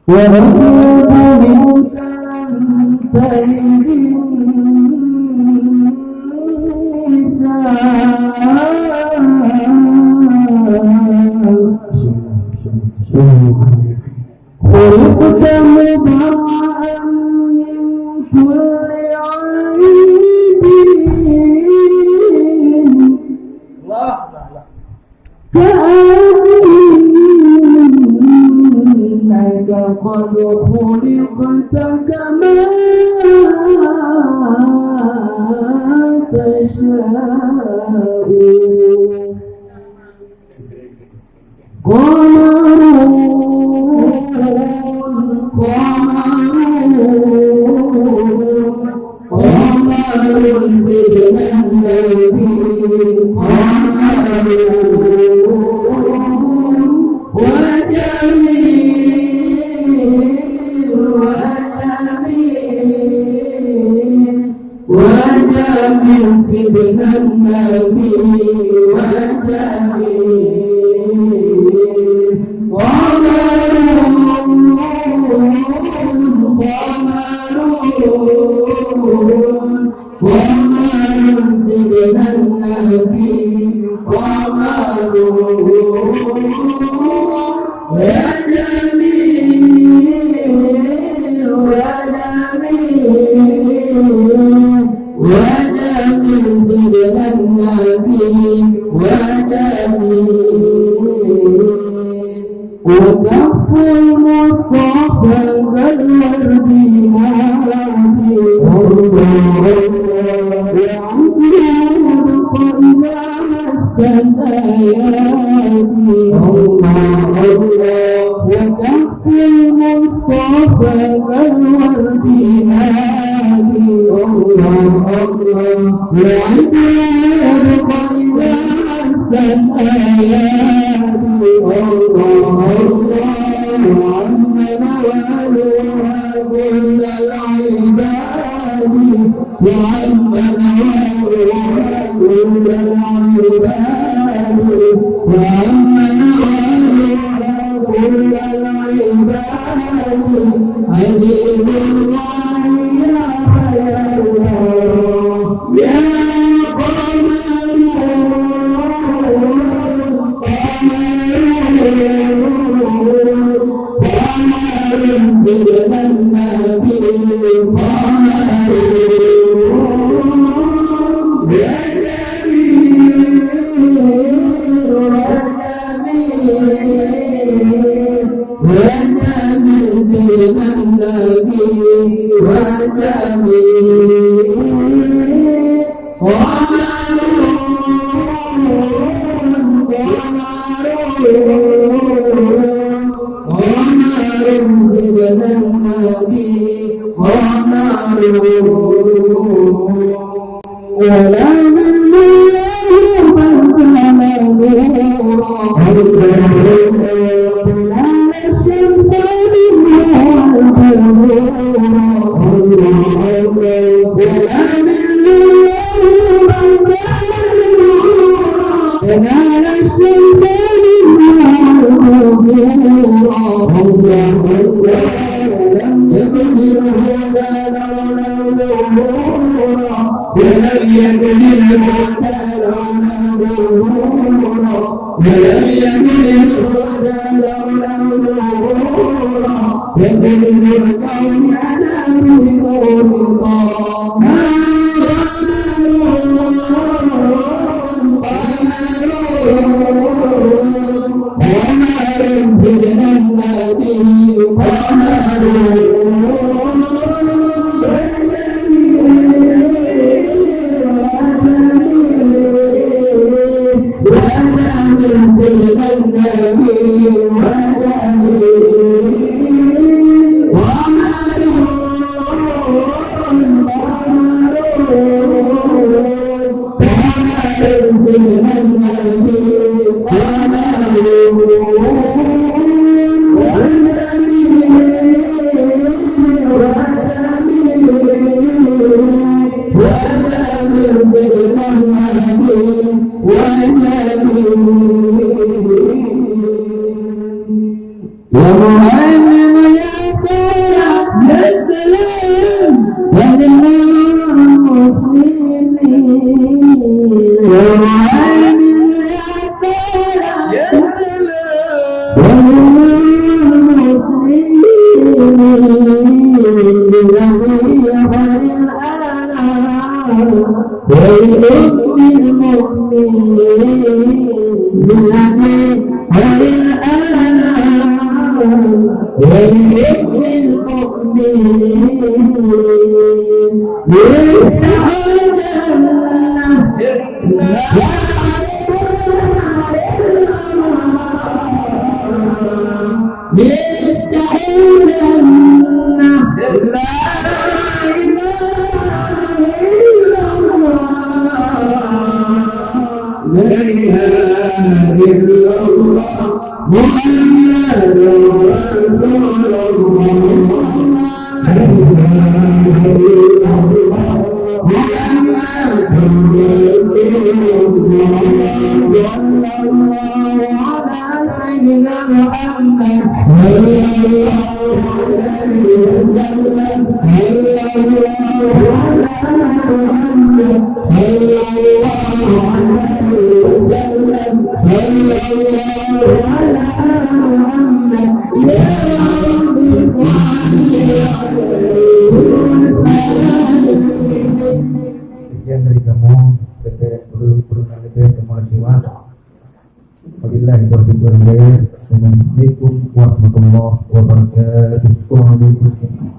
وأطلب منك أن تهد خلقت مبرأ من كل عيب كأنك قد خلقت كما تشاء قمر سيدنا النبي قمر وجميل سيدنا النبي وكف المصطفى كالورد نادي وعنك يبقى إذا مست الأيادي وكف المصطفى كالورد نادي وعنك يبقى إذا مست الأيادي وعمنا والوها كل العباد وعمنا والوها كل العباد وعمنا والوها كل العباد عجيب الله يا خير الله يا سيدنا النبي قمر يا جميل وجميل سيدنا النبي وجميل سيدنا النبي قمر ولا من من كان نورا ولا الشمس ولا من كان الشمس لم يكن الهدى لولا نورا ولم يكن الهدى لولا نورا ولم يكن الهدى لولا نورا وكل الكون على نور الله سيدنا النبي قمر سيدنا النبي خير للمؤمنين بالنبي خير الأنام خير للمؤمنين يستحيل لا إله إلا الله محمد رسول الله لا إله إلا الله محمد رسول الله صلى الله على سيدنا محمد صلى الله عليه وسلم صلى الله على محمد صلى الله عليه وسلم صلى الله على محمد يا رب صل عليه وسلم. Sekian dari kamu perlu-perluan lebih kemajuan. Wabillahi taufiq wal hidayah. Assalamualaikum warahmatullahi wabarakatuh. Waalaikumsalam.